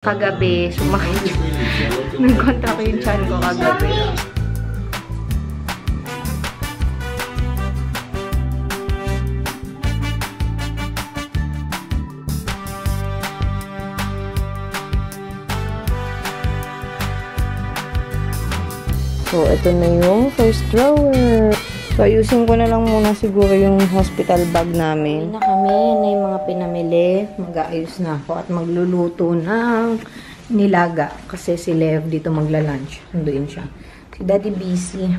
Kagabi, sumakit. Nag-contact ko yung chan ko kagabi. So, ito na yung first drawer. So, ayusin ko na lang muna siguro yung hospital bag namin. Hindi na kami. Yan na yung mga pinamili. Mag-aayos na ako at magluluto ng nilaga. Kasi si Lev dito magla-lunch. Anduin siya. Si Daddy busy.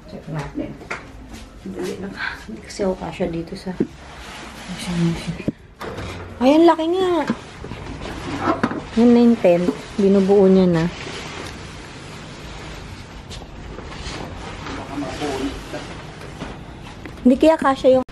Check natin. Hindi kasi ako kasya dito sa... Ayan, laki nga. Yan na yung tent. Binubuo niya na. Hindi kaya kasya yung...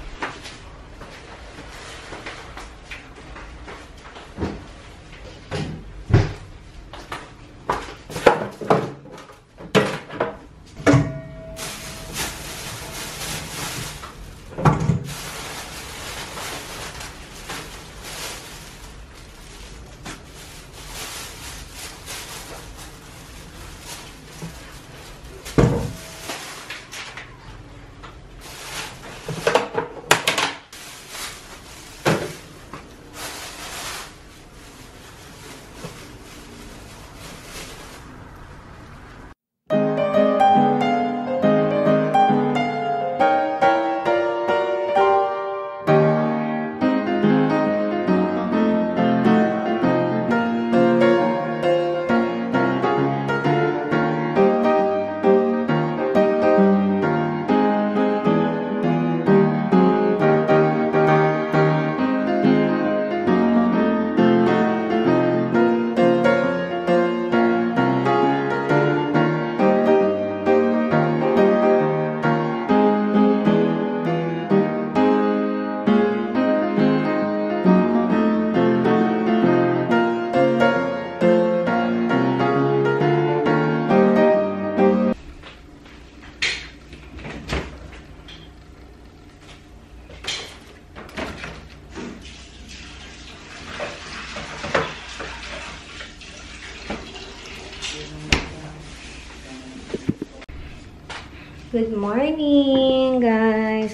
Good morning, guys.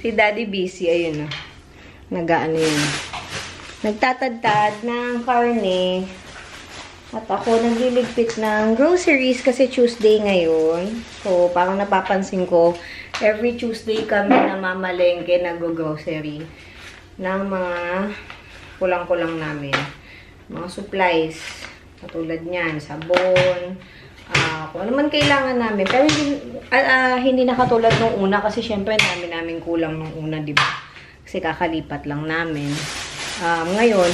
Si Daddy busy, ayun na. Nag-ano yun. Nagtatadtad ng karne. At ako nagliligpit ng groceries kasi Tuesday ngayon. So, parang napapansin ko, every Tuesday kami namamalengke nag-grocery ng mga kulang-kulang namin. Mga supplies. Katulad niyan, sabon, kung ano man kailangan namin. Pero hindi na katulad nung una kasi syempre namin kulang nung una, di ba? Kasi kakalipat lang namin. Ngayon,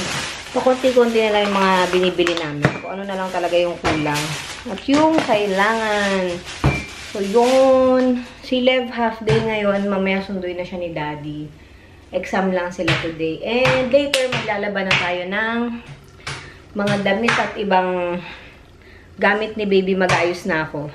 pakunti-kunti na lang yung mga binibili namin. Kung ano na lang talaga yung kulang. At yung kailangan. So, yun. Si Lev half day ngayon. Mamaya sunduin na siya ni Daddy. Exam lang sila today. And later, maglalaba na tayo ng mga damit at ibang gamit ni baby. Mag-ayos na ako.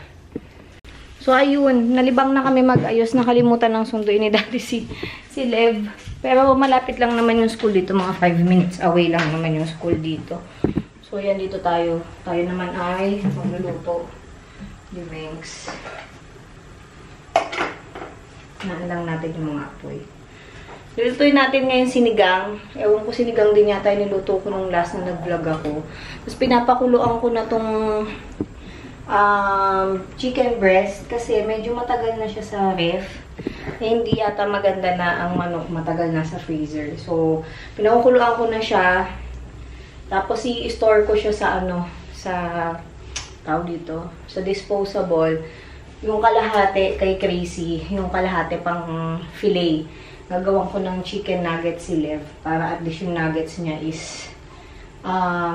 So, ayun. Nalibang na kami mag-ayos. Nakalimutan ng sunduin ni Daddy si Lev. Pero malapit lang naman yung school dito. Mga 5 minutes away lang naman yung school dito. So, yan dito tayo. Tayo naman ay magluluto. Dimengs. Naan lang natin yung mga apoy. Nilutuin natin ngayon sinigang. Ewan ko, sinigang din yata yung niluto ko nung last na nag-vlog ako. Tapos pinapakuluan ko na tong chicken breast kasi medyo matagal na siya sa ref. Hindi yata maganda na ang manok matagal na sa freezer. So, pinakukuluan ko na siya. Tapos i-store ko siya sa sa tawag dito, sa disposable. Yung kalahati kay Crazy, yung kalahati pang fillet. Gagawan ko ng chicken nuggets si Lev para at least yung nuggets niya is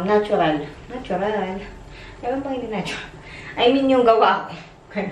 natural. Natural. Ewan pa hindi natural. I mean yung gawa ko.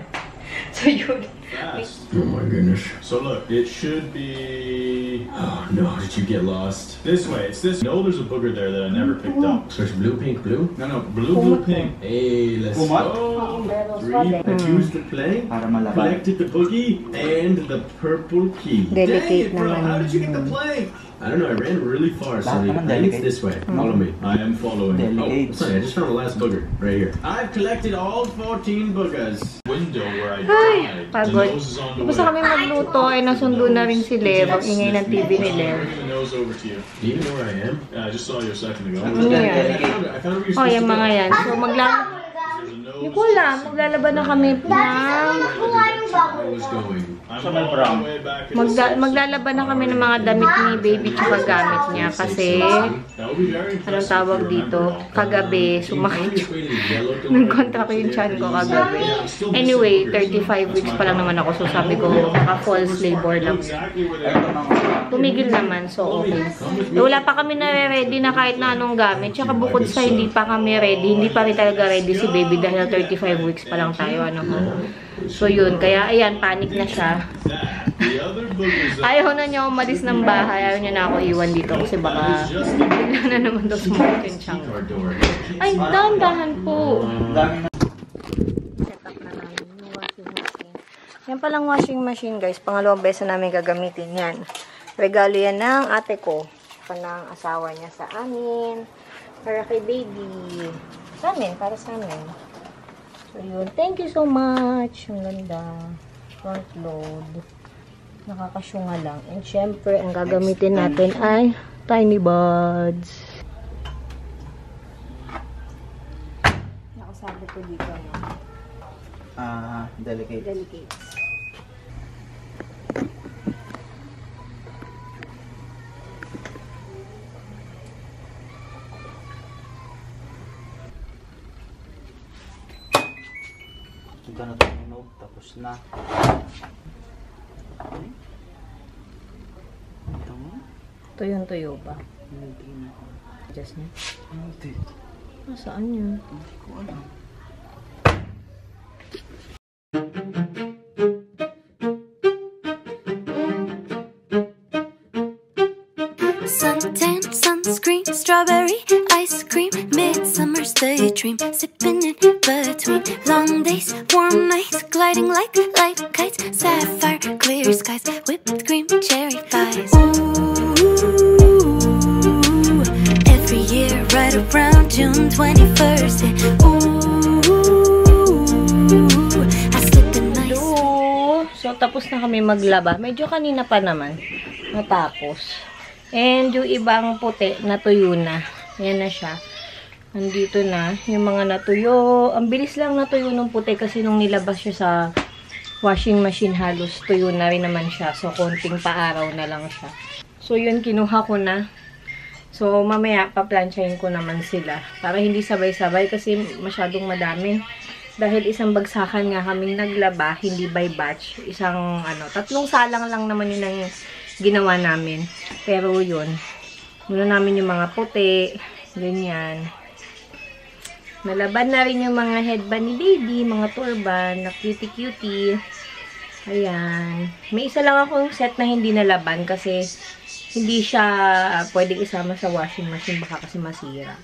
So yun. Fast. Oh my goodness. So look, it should be... Oh no, did you get lost? This way, it's this... No, there's a booger there that I never picked up. So it's blue, pink, blue? No, blue, pink. Hey, let's go. 3, I choose to play, collected the boogie, and the purple key. Delicate Dang it, bro, naman. how did you get the play? I don't know, I ran really far, so I think it's this way. Follow me. I am following. Oh, sorry, I just found the last booger right here. I've collected all 14 boogers. Window where I died. The Pagod. nose is on the Tapos way. na kami magluto, ay nasundo na rin si Lev. Ang ingay ng TV ni Lev. Bring the nose over to you. Do you know where I am? I just saw you a second ago. Ano yan? I found where you're Oh, supposed yung to mga go. yan. So, Hindi ko alam. Maglalaban na kami ng... I was going. I'm all the way back in the Maglalaban na kami ng mga damit ni baby tsaka gamit niya. Kasi, That would be very anong impressive tawag to dito? remember. Kagabi, sumakit. Nag-contact ko yung chan ko kagabi. Anyway, 35 weeks pa lang naman ako. So, sabi ko, baka false labor lang. Tumigil naman. So, okay. Wala pa kami nare-ready na kahit na anong gamit. Tsaka bukod sa hindi pa kami ready, hindi pa rin talaga ready si baby dahil 35 weeks pa lang tayo. Ano ho? So, yun. Kaya, ayan, panic na siya. Ayaw na niya umalis ng bahay. Ayaw niya na ako iwan dito kasi baka bigla na naman daw sumakit yung tiyan ko. Ay, dahan-dahan po. Set up na namin yung washing machine. Yan palang washing machine, guys. Pangalawang beses na namin gagamitin yan. Regalo yan ng ate ko. Panang asawa niya sa amin. Para kay baby. Sa amin, para sa amin. So, yun. Thank you so much. Ang ganda. Front load. Nakakasyunga lang. And syempre, ang gagamitin natin ay tiny buds. Nakasabi ko dito, no? Delicate. Delicate. Ito na tayo no, tapos na. Ito mo? Tuyong-tuyo pa. Hindi na. Just na. Hindi. Saan yun? Hindi ko alam. Suntan, sunscreen, strawberry, ice cream, midsummer's daydream, sipping in between long days, warm nights, gliding like light kites, sapphire, clear skies, whipped cream, cherry pies. Ooh, every year right around June 21st, yeah. Ooh, I slip a nice. So, tapos na kami maglaba. Medyo kanina pa naman natapos. And yung ibang puti, natuyo na. Ayan na siya. Nandito na. Yung mga natuyo. Ang bilis lang natuyo ng puti kasi nung nilabas siya sa washing machine, halos tuyo na rin naman siya. So, konting paaraw na lang siya. So, yun, kinuha ko na. So, mamaya, paplansyahin ko naman sila. Para hindi sabay-sabay kasi masyadong madami. Dahil isang bagsakan nga kaming naglaba, hindi by batch. Isang, tatlong salang lang naman yun ang ginawa namin. Pero yun, muna namin yung mga puti, ganyan. Nalaban na rin yung mga headband ni baby, mga turban, na cutie-cutie. Ayan. May isa lang akong set na hindi nalaban kasi hindi siya pwedeng isama sa washing machine, baka kasi masira.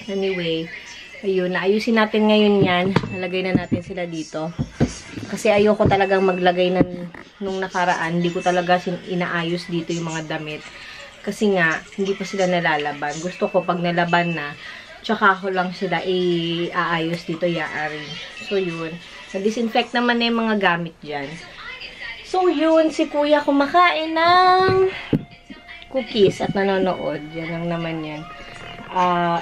Anyway, ayun, naayusin natin ngayon yan. Nalagay na natin sila dito. Kasi ayoko talagang maglagay nung nakaraan. Hindi ko talaga inaayos dito yung mga damit. Kasi nga, hindi pa sila nalalaban. Gusto ko pag nalaban na, tsaka ko lang sila i-aayos dito, yaarin. So, yun. Na-disinfect naman na yung mga gamit dyan. So, yun. Si kuya kumakain ng cookies at nanonood. Yan lang naman yan.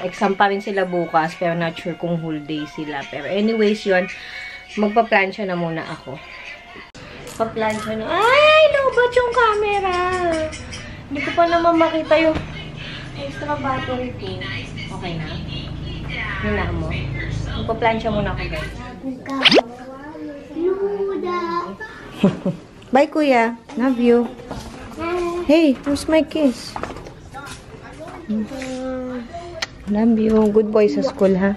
Exam pa rin sila bukas, pero not sure kung whole day sila. Pero anyways, yun. Magpa-plansya na muna ako. Pa-plansya na. Ay! Lobat yung camera! Hindi ko pa naman makita yung extra battery ko. Okay na? Hina mo? Magpa-plansya muna ako, guys. Bye, kuya. Love you. Hey, where's my kiss? Love you. Good boy sa school, ha?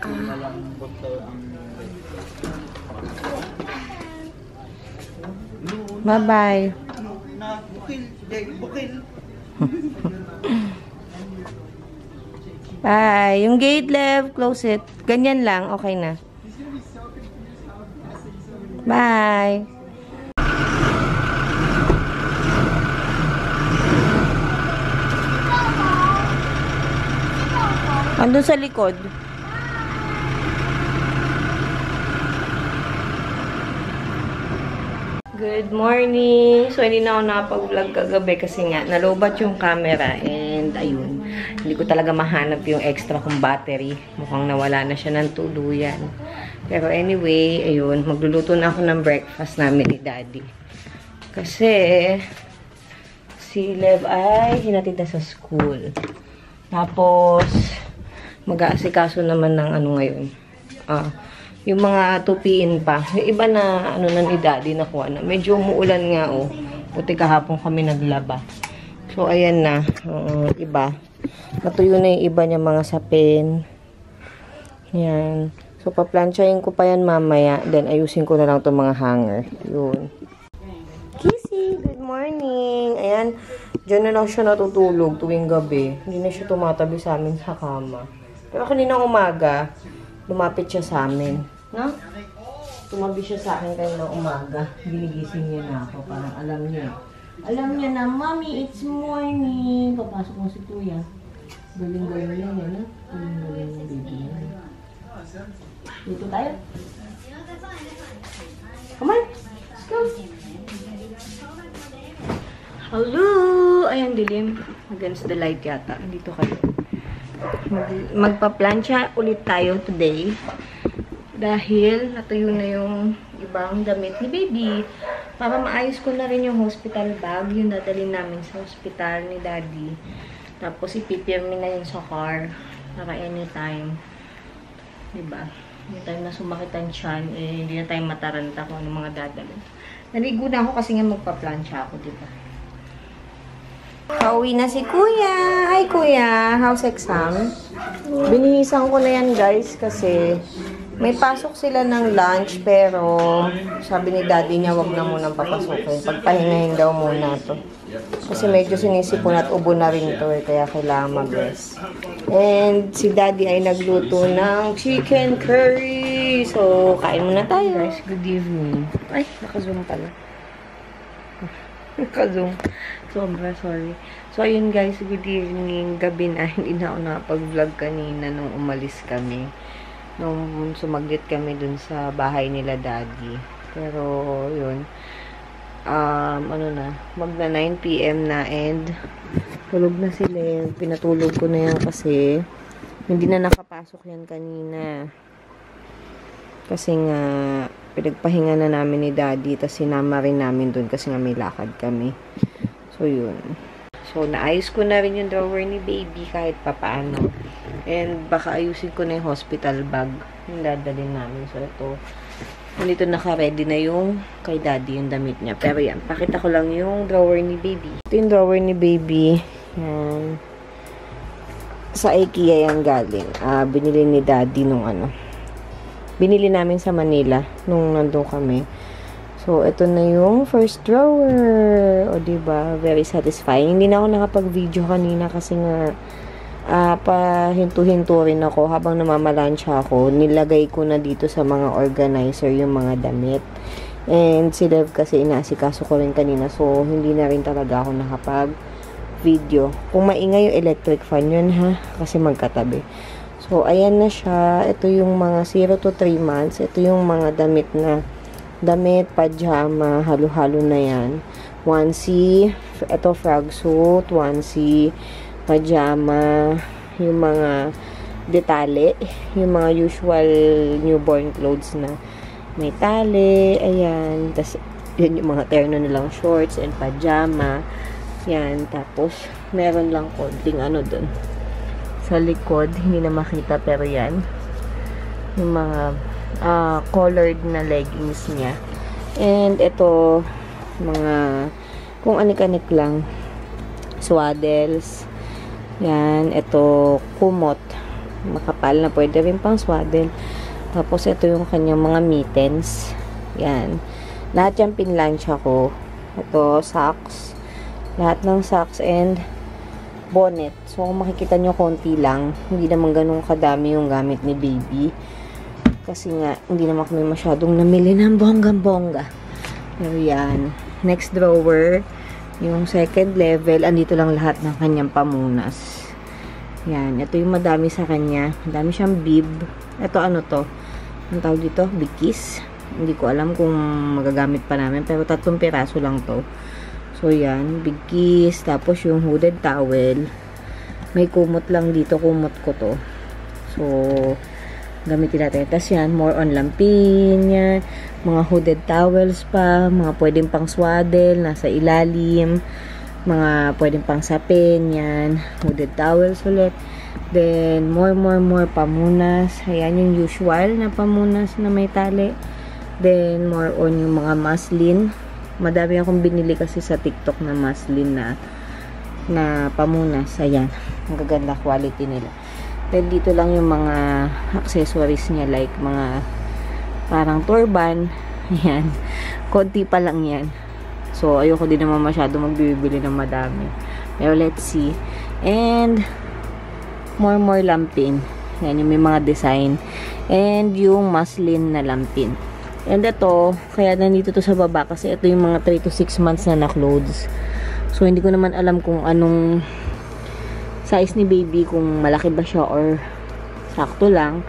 Bye-bye. Bye. Yung gate left, close it. Ganyan lang, okay na. Bye. Andun sa likod. Good morning! So, hindi na ako nakapag-vlog kagabi kasi nga, nalobat yung camera and ayun, hindi ko talaga mahanap yung extra kong battery. Mukhang nawala na siya ng tuluyan. Pero anyway, ayun, magluluto na ako ng breakfast namin ni Daddy. Kasi, si Lev ay hinatid na sa school. Tapos, mag-aasikaso naman ng ano ngayon. Yung mga tupiin pa. Yung iba na, ano na ni Daddy nakuha na. Medyo umuulan nga, oh. Puti kahapon kami naglaba. So, ayan na. Iba. Natuyo na yung iba niya mga sapin. Yan. So, paplansyahin ko pa yan mamaya. Then, ayusin ko na lang itong mga hanger. Yun. Kissy, good morning. Ayan. Diyan na lang siya natutulog tuwing gabi. Hindi na siya tumatabi sa amin sa kama. Pero kanina umaga, lumapit siya sa amin. No? Tumabi siya sa akin kanina umaga. Ginigising niya na ako. Parang alam niya. Alam niya na, Mommy, it's morning. Papasok mo si Kuya. Galing-galing niya yan, ha? Galing-galing yung baby niya. Dito tayo. Come on. Let's go. Hello! Ayan, dilim. Against the light yata. Dito kayo. Magpa-plancha ulit tayo today. Dahil natuyo na yung ibang damit ni baby. Para maayos ko na rin yung hospital bag. Yung dadalhin namin sa hospital ni Daddy. Tapos ipipirmi na yun sa car. Para anytime. Diba? Anytime na sumakit ang tiyan, eh, hindi na tayo mataranta kung ano mga dadalhin. Naligo na ako kasi nga magpa-plancha ako, diba? Pauwi na si Kuya. Hi, Kuya. How's exam? Binihisan ko na yan, guys, kasi may pasok sila ng lunch, pero sabi ni Daddy niya, wag na munang papasukin. Pagpahingahin daw muna to. Kasi medyo sinisipon at ubo na rin to, kaya kailangan mag-rest. And si Daddy ay nagluto ng chicken curry. So, kain muna tayo. Guys, good evening. Ay, naka-zoom pala. Naka-zoom. Sobra, sorry. So, ayun guys, good evening. Gabi na, hindi na ako nakapag-vlog kanina nung umalis kami. Nung sumaglit kami dun sa bahay nila Daddy. Pero, yun. Ano na, magna 9 PM na and tulog na sila. Pinatulog ko na yan kasi hindi na nakapasok yan kanina. Kasi nga, pinagpahinga na namin ni Daddy, tas sinama rin namin dun kasi nga may lakad kami. So, yun. So, naayos ko na rin yung drawer ni baby kahit papaano. And, baka ayusin ko na yung hospital bag yung dadalhin namin. So, ito. Nandito naka-ready na yung kay Daddy yung damit niya. Pero yan, pakita ko lang yung drawer ni baby. Ito yung drawer ni baby. Yan. Sa IKEA yan galing. Binili ni Daddy nung ano. Binili namin sa Manila nung nandun kami. So, ito na yung first drawer. O, diba? Very satisfying. Hindi na ako nakapag-video kanina kasi nga pahinto-hinto rin ako habang namamalansya ako. Nilagay ko na dito sa mga organizer yung mga damit. And si Lev kasi inaasikaso ko rin kanina. So, hindi na rin talaga ako nakapag-video. Kung maingay yung electric fan yun ha. Kasi magkatabi. So, ayan na siya. Ito yung mga 0 to 3 months. Ito yung mga damit na pajama, halo-halo na yan. Onesie, ito frog suit, onesie, pajama, yung mga detale, yung mga usual newborn clothes na may tali, ayan. Tapos, yun yung mga terno nilang shorts and pajama. Yan, tapos, meron lang konting ano dun. Sa likod, hindi na makita, pero yan. Yung mga colored na leggings niya. And ito, mga kung anik-anik lang. Swaddles. Yan, ito kumot. Makapal na, pwede rin pang swaddle. Tapos ito yung kanyang mga mittens. Yan. Lahat yung pinlansya ko. Ito, socks. Lahat ng socks and bonnet. So, kung makikita nyo, konti lang. Hindi naman ganun kadami yung gamit ni baby. Kasi nga, hindi naman kami masyadong namili ng bonggang-bongga. Pero yan. Next drawer, yung second level, andito lang lahat ng kanyang pamunas. Yan. Ito yung madami sa kanya. Madami siyang bib. Ito ano to? Ang tawag dito? Big Kiss. Hindi ko alam kung magagamit pa namin. Pero 3 piraso lang to. So, yan. Big Kiss. Tapos yung hooded towel. May kumot lang dito. Kumot ko to. So, gamitin natin. Tapos yan. More on lampin. Yan. Mga hooded towels pa. Mga pwedeng pang swaddle. Nasa ilalim. Mga pwedeng pang sapin. Yan. Hooded towels ulit. Then, more pamunas. Ayan yung usual na pamunas na may tali. Then, more on yung mga muslin. Madami akong binili kasi sa TikTok na muslin na pamunas. Ayan. Ang gaganda quality nila. Then, dito lang yung mga accessories niya. Like, mga parang turban. Ayan. Konti pa lang yan. So, ayoko din naman masyado magbibili ng madami. Pero, let's see. And, more lampin. Yan, yung may mga design. And, yung muslin na lampin. And ito, kaya nandito to sa baba kasi ito yung mga 3 to 6 months na clothes. So, hindi ko naman alam kung anong size ni baby, kung malaki ba siya or sakto lang.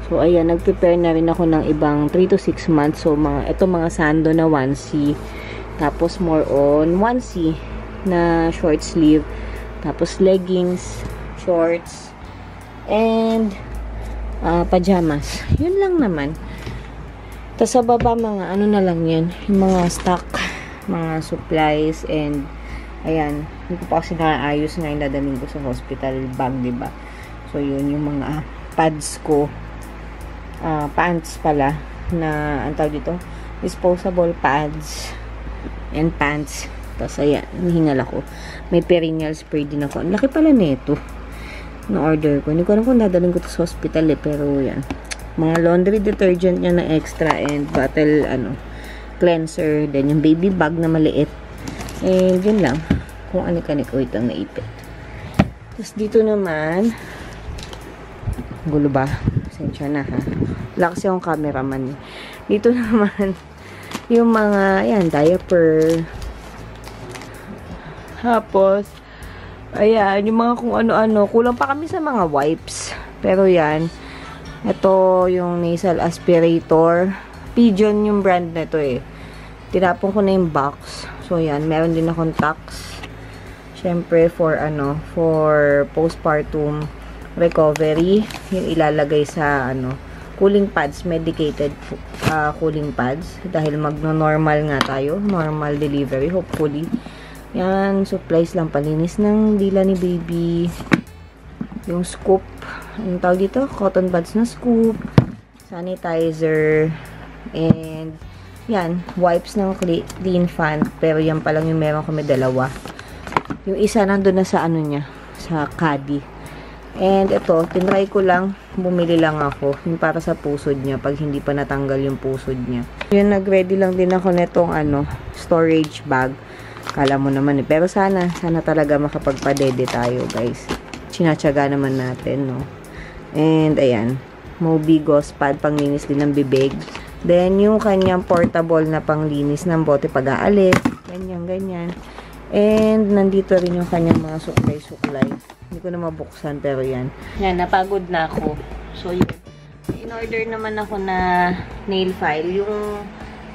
So, ayan, nag-prepare na rin ako ng ibang 3 to 6 months. So, ito mga sando na onesie. Tapos, more on onesie na short sleeve. Tapos, leggings, shorts, and pajamas. Yun lang naman. Tapos, sa baba, mga ano na lang yan. Yung mga stock, mga supplies, and ayan. Hindi ko pa kasi nakaayos nga yung dadalhin ko sa hospital bag, diba? So, yun yung mga pads ko. Pants pala na, ang tawag dito, disposable pads and pants. Tapos, ayan, nahingal ako. May perineal spray din ako. Ang laki pala nito na order ko. Hindi ko alam kung dadalhin ko to sa hospital pero yan. Mga laundry detergent niya na extra and bottle, cleanser. Then, yung baby bag na maliit. And, yun lang. Kung anik-anik ko itong naipit. Tapos, dito naman, gulo ba? Pasensya na, ha? Wala kasi akong cameraman. Dito naman, yung mga, ayan, diaper. Tapos, ayan, yung mga kung ano-ano. Kulang pa kami sa mga wipes. Pero yan, ito yung nasal aspirator. Pigeon yung brand na ito eh. Tinapon ko na yung box. So, yan, meron din akong tax. Siyempre, for postpartum recovery. Yung ilalagay sa, cooling pads, medicated cooling pads. Dahil magno-normal nga tayo. Normal delivery, hopefully. Yan, supplies lang, palinis ng dila ni baby. Yung scoop, anong tawag dito? Cotton buds na scoop. Sanitizer. And, yan, wipes ng clean fan. Pero yan pa lang yung meron kami dalawa. Yung isa nandun na sa niya, sa caddy. And ito, tinry ko lang, bumili lang ako. Yung para sa pusod niya, pag hindi pa natanggal yung pusod niya. Yun, nag-ready lang din ako netong storage bag. Kala mo naman eh. Pero sana talaga makapagpadede tayo, guys. Sinatsaga naman natin, no? And, ayan. Moby Gauze pad, panglinis din ng bibig. Then, yung kanyang portable na panglinis ng bote pag-aalis. Ganyan. And, nandito rin yung kanyang mga suklay-suklay. Hindi ko na mabuksan, pero yan. Yan, napagod na ako. So, yun. In-order naman ako na nail file.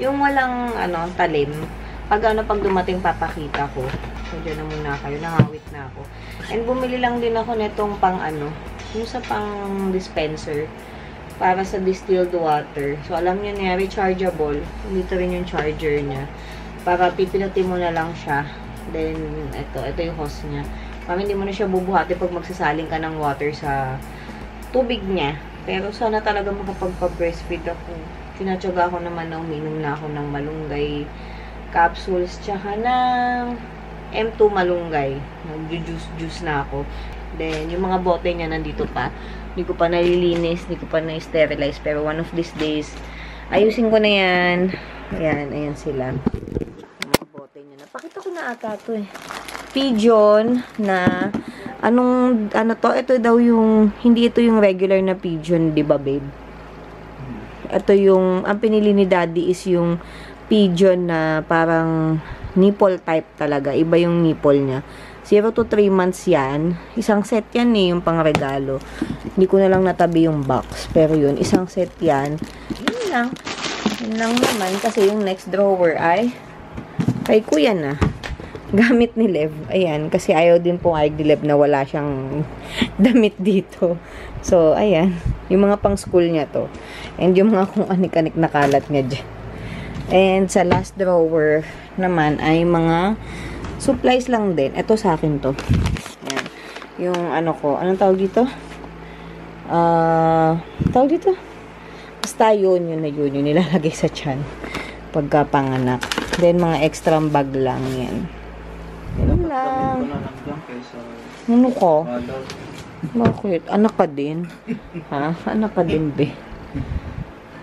Yung walang, talim. Pag dumating papakita ko. So, dyan na muna kayo. Nangawit na ako. And bumili lang din ako netong pang yung sa pang dispenser. Para sa distilled water. So, alam nyo niya, rechargeable. Dito rin yung charger niya. Para pipinutin mo na lang siya. Then, ito yung hose niya. Para hindi mo na siya bubuhati pag magsasaling ka ng water sa tubig niya. Pero sana talaga makapagpa-breastfeed ako. Tinatsaga ako naman na uminom na ako ng malunggay capsules, tsaka ng M2 malunggay. Nag-juice na ako. Then, yung mga bote niya nandito pa. Hindi ko pa nalilinis, hindi ko pa na-sterilize. Pero one of these days, ayusin ko na yan. Ayan sila. Yung mga bote niya. Napakita ko na ata ito eh. Pigeon na, ito daw yung, hindi ito yung regular na pigeon, di ba, babe? Ito yung, ang pinili ni daddy is yung pigeon na parang nipple type talaga. Iba yung nipple niya. 0 to 3 months yan. Isang set yan eh, yung pangregalo. Hindi ko na lang natabi yung box. Pero yun, isang set yan. Yun lang. Yun lang naman. Kasi yung next drawer ay kay kuya na. Gamit ni Lev. Ayan. Kasi ayaw din po kay Lev na wala siyang damit dito. So, ayan. Yung mga pang school niya to. And yung mga kung anik-anik na kalat niya dyan. And sa last drawer naman ay mga supplies lang din. Ito sa akin to. Ayan. Yung ano ko. Anong tawag dito? Tawag dito? Basta yun yung nilalagay sa tiyan. Pagkapanganak. Then mga extra bag lang yan. Yan lang. Ano ko? Bakit? Anak ka din? Ha? Anak ka din, be?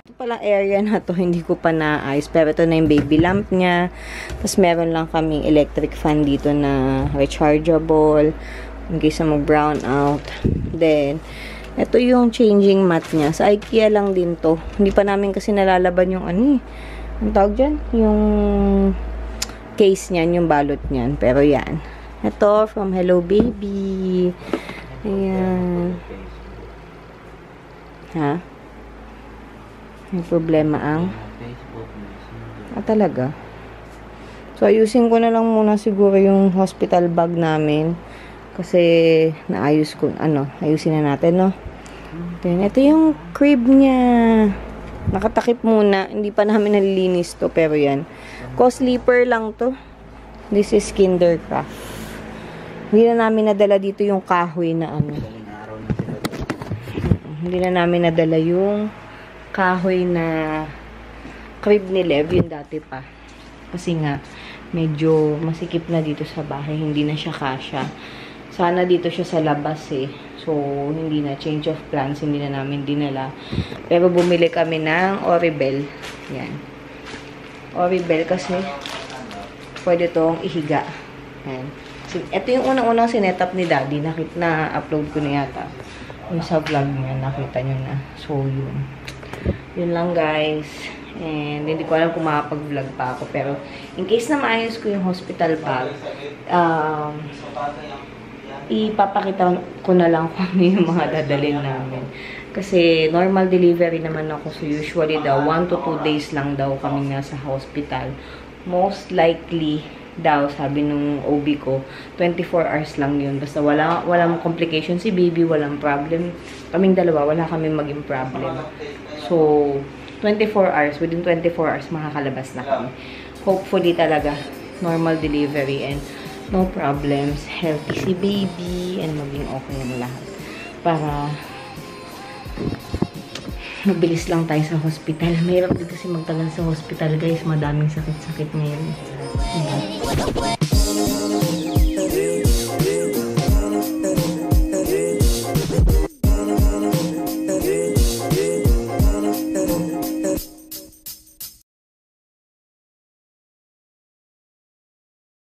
Ito pala area na to, hindi ko pa naayos. Pero ito na yung baby lamp niya. Tapos meron lang kaming electric fan dito na rechargeable. In case na mag-brown out. Then, ito yung changing mat niya. Sa IKEA lang din to. Hindi pa namin kasi nalalaban yung ano eh. Ang tawag dyan? Yung case niyan, yung balot niyan. Pero yan. Ito, from Hello Baby. Ayan. Ha? May problema ang? Talaga? So, ayusin ko na lang muna siguro yung hospital bag namin. Kasi, naayos ko, ayusin na natin, no? Then, ito yung crib niya. Nakatakip muna. Hindi pa namin nalilinis to, pero yan. Co-sleeper lang to. This is Kindercraft. Hindi na namin nadala dito yung kahoy na ano. Hindi na namin nadala yung kahoy na crib ni Lev, yung dati pa. Kasi nga, medyo masikip na dito sa bahay. Hindi na siya kasya. Sana dito siya sa labas eh. So, hindi na. Change of plans. Hindi na namin dinala. Pero bumili kami ng Oribel. Yan. Oribel kasi pwede tong ihiga. Yan. Ito yung unang-unang sinetup ni Daddy. Na-upload ko na yata. Yung sa vlog niya. Nakita nyo na. So, yun. Yun lang, guys. And hindi ko alam kung makapag-vlog pa ako. Pero, in case na maayos ko yung hospital bag, ipapakita ko na lang kung ano yung mga dadalhin namin. Kasi normal delivery naman ako. So usually daw, 1 to 2 days lang daw kami nasa hospital. Most likely daw, sabi nung OB ko, 24 hours lang yun. Basta walang complication si baby, walang problem. Kaming dalawa, wala kaming maging problem. So, 24 hours, within 24 hours, makakalabas na kami. Hopefully talaga, normal delivery and no problems, healthy si baby, and maging okay ang lahat. Para mabilis lang tayo sa hospital. Mahirap din kasi magtagal sa hospital, guys. Madaming sakit-sakit ngayon.